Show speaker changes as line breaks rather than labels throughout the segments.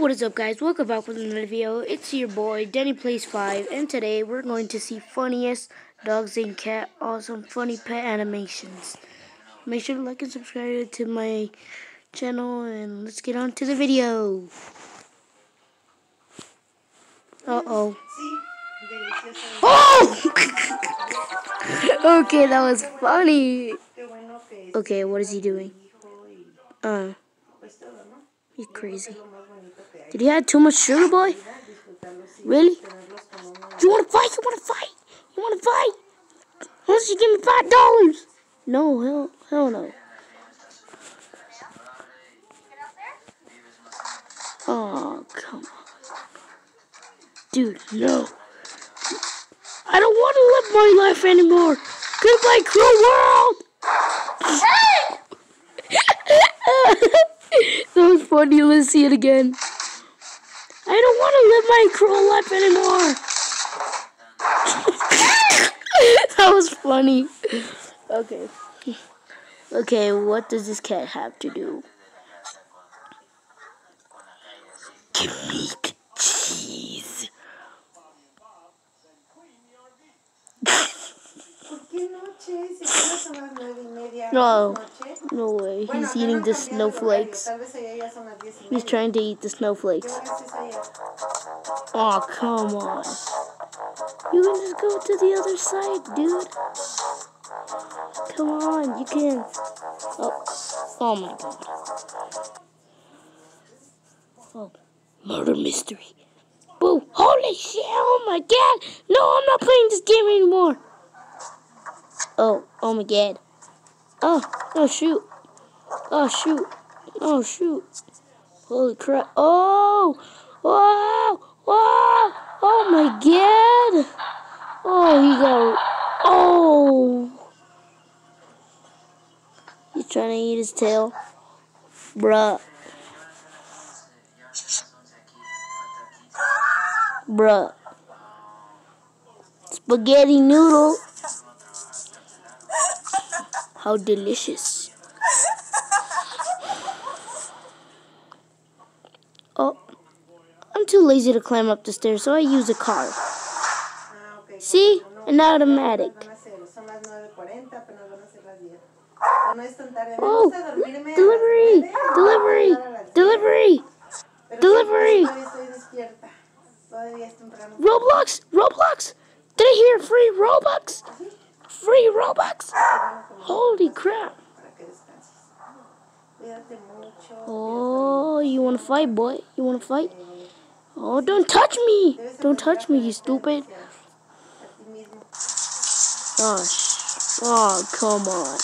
What is up, guys? Welcome back with another video. It's your boy Denny Plays 5, and today we're going to see funniest dogs and cat awesome funny pet animations. Make sure to like and subscribe to my channel, and let's get on to the video. Oh! Okay, that was funny. Okay, what is he doing? He's crazy. Did he have too much sugar, boy? Really? You want to fight? You want to fight? You want to fight? Why don't you give me $5? No, hell no. Oh, come on. Dude, no. I don't want to live my life anymore. Goodbye, cruel world. That was funny. Let's see it again. I don't want to live my cruel life anymore. That was funny. Okay, what does this cat have to do? Give me the cheese. No way. He's eating the snowflakes. He's trying to eat the snowflakes. Oh, come on. You can just go to the other side, dude. Come on, you can. Oh my god. Oh, murder mystery. Boo, holy shit, oh my god. No, I'm not playing this game anymore. Oh my god. Oh, shoot. Oh, shoot. Oh, shoot. Holy crap. Oh, wow. Wow. Oh my god. Oh, he got. Oh. He's trying to eat his tail. Bruh. Spaghetti noodle. How delicious. Oh, I'm too lazy to climb up the stairs, so I use a car. See? An automatic. Oh, delivery. Roblox. Did I hear free Robux? Free Robux. Holy crap. Oh, you want to fight, boy? You want to fight? Oh, don't touch me. Don't touch me, you stupid. Oh, come on.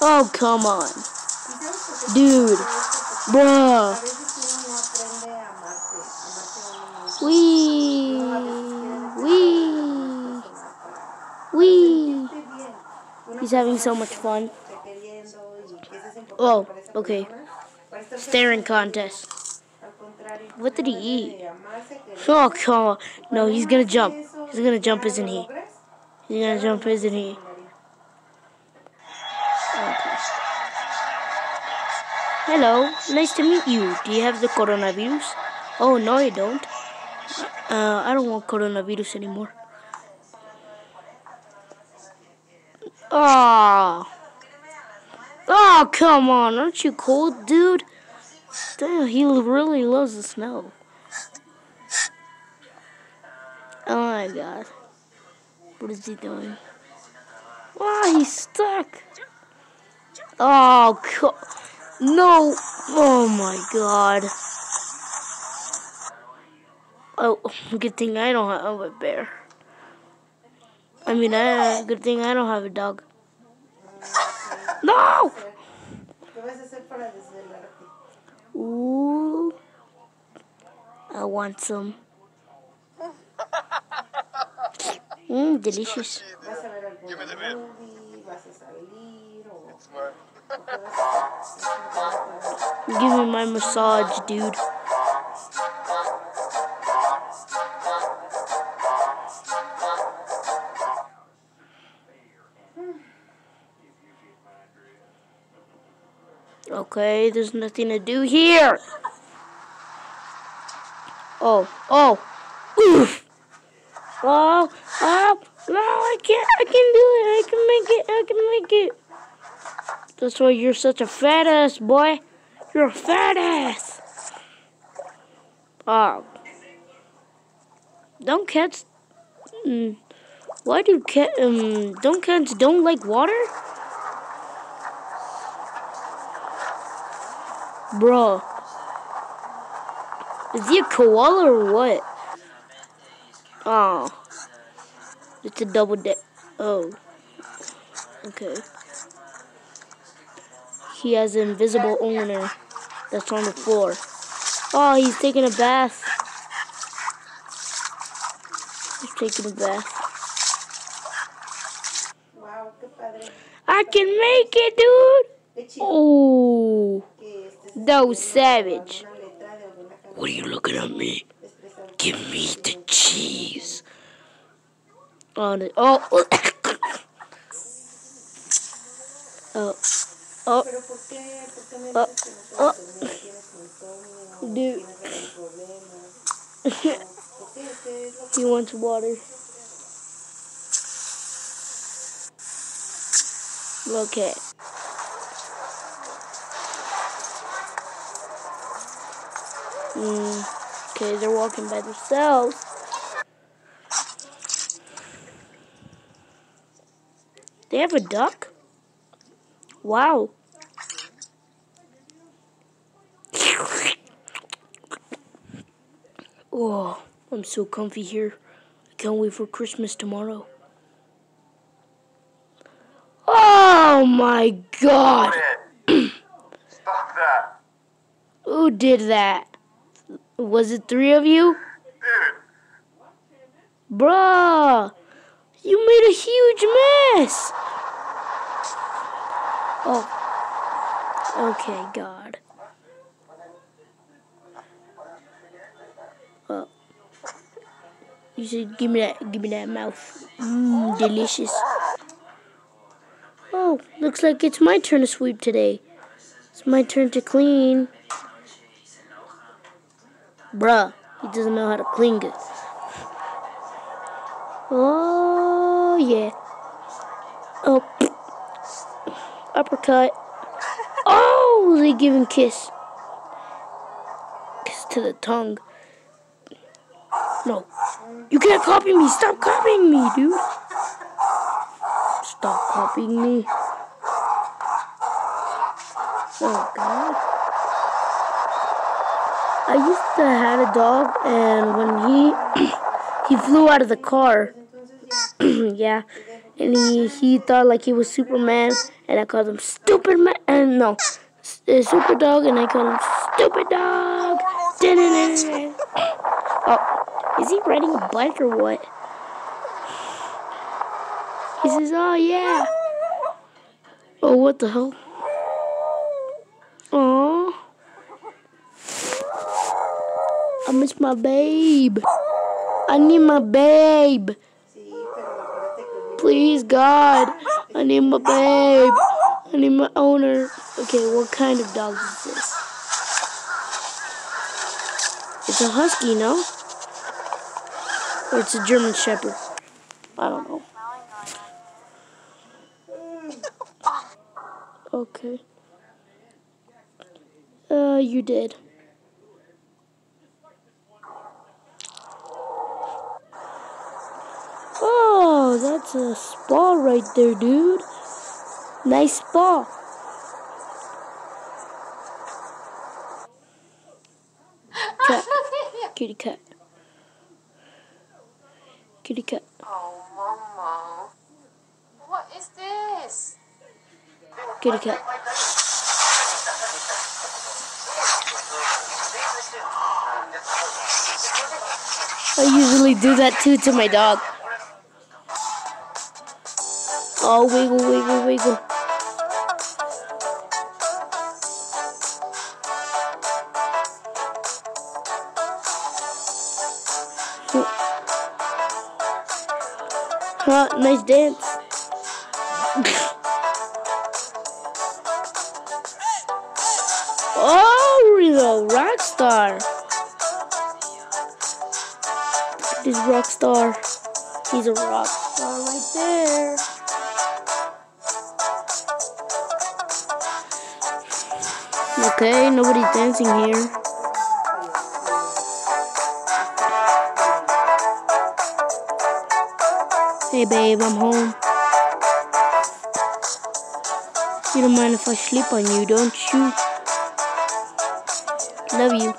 Oh, come on. Dude. Bruh. Wee. He's having so much fun. Oh, okay. Staring contest. What did he eat? Oh, come on. No, he's gonna jump. He's gonna jump, isn't he? He's gonna jump, isn't he? Okay. Hello, nice to meet you. Do you have the coronavirus? Oh, no, you don't. I don't want coronavirus anymore. Oh, come on. Aren't you cold, dude? Damn, he really loves the snow. Oh, my God. What is he doing? Oh, he's stuck. Oh, no. Oh, my God. Oh, good thing I don't have a bear. I mean, good thing I don't have a dog. No! Ooh. I want some. Delicious.
Give me the bit.
Give me my massage, dude. Okay, there's nothing to do here. Oh, oh, oof. Oh, oh, no, I can't. I can do it. I can make it. I can make it. That's why you're such a fat ass, boy. You're a fat ass. Oh, don't cats. Why do don't cats don't like water? Bro, is he a koala or what? Oh, it's a double deck. Oh, okay. He has an invisible owner that's on the floor. Oh, he's taking a bath. He's taking a bath. I can make it, dude. Oh, that was savage. What are you looking at me? Give me the cheese. Oh, oh, oh, oh, oh, dude. He wants water. Okay. Okay, they're walking by themselves. They have a duck? Wow. Oh, I'm so comfy here. I can't wait for Christmas tomorrow. Oh my God.
Stop that.
Who did that? Was it 3 of you?
Dude.
Bruh, you made a huge mess. Oh, okay, God. Oh, you should give me that mouth. Delicious. Oh, looks like it's my turn to sweep today. It's my turn to clean. Bruh, he doesn't know how to clean good. Oh, yeah. Oh, uppercut. Oh, they give him kiss. Kiss to the tongue. No, you can't copy me. Stop copying me, dude. Stop copying me. Oh, God. I used to have a dog, and when he flew out of the car, yeah, and he thought like he was Superman, and I called him Stupid Man, and no, Super Dog, and I called him Stupid Dog. Oh, is he riding a bike or what? He says, oh yeah. Oh, what the hell? Aww. I miss my babe. I need my babe. Please, God. I need my babe. I need my owner. Okay, what kind of dog is this? It's a husky, no? Or it's a German Shepherd. I don't know. Okay. You did. Oh, that's a spa right there, dude. Nice spa. Cat. Kitty cat. Kitty cat.
Oh, Mama. What is this?
Kitty cat. I usually do that too to my dog. Oh, wiggle, wiggle, wiggle. Huh, nice dance. Oh, Reno, rock star. This rock star. He's a rock star right there. Okay, nobody's dancing here. Hey babe, I'm home. You don't mind if I sleep on you, don't you? Love you.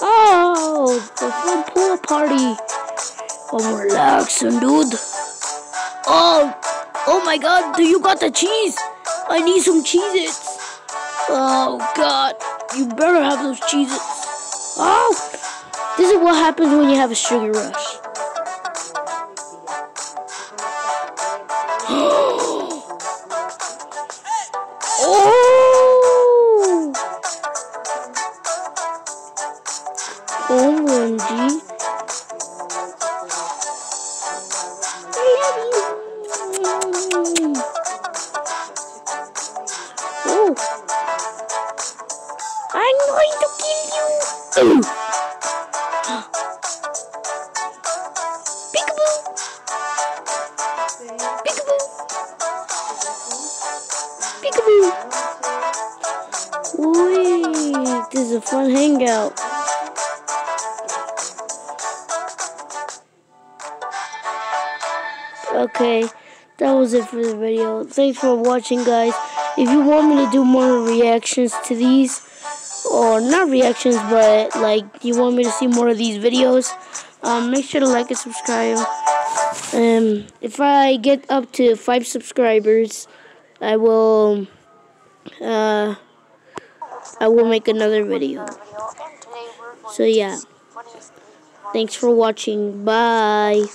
Oh, the fun pool party. I'm relaxing, dude. Oh my God, do you got the cheese? I need some Cheez-Its. Oh God, you better have those Cheez-Its. Oh, this is what happens when you have a sugar rush. Oh, OMG. Oh, I'm going to kill you. Peekaboo. Peekaboo. Peekaboo. Wait, this is a fun hangout. Okay, that was it for the video. Thanks for watching, guys. If you want me to do more reactions to these, or not reactions, but like you want me to see more of these videos, make sure to like and subscribe. If I get up to 5 subscribers, I will make another video. So yeah, thanks for watching. Bye.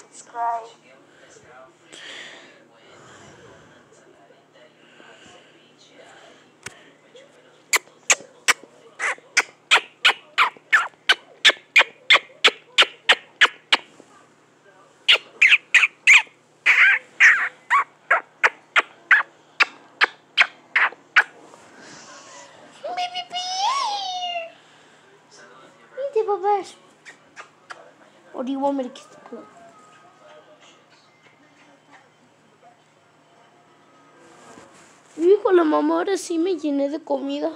Or do you want me to kiss the pillow? Hijo, la mamá ahora sí me llené de comida.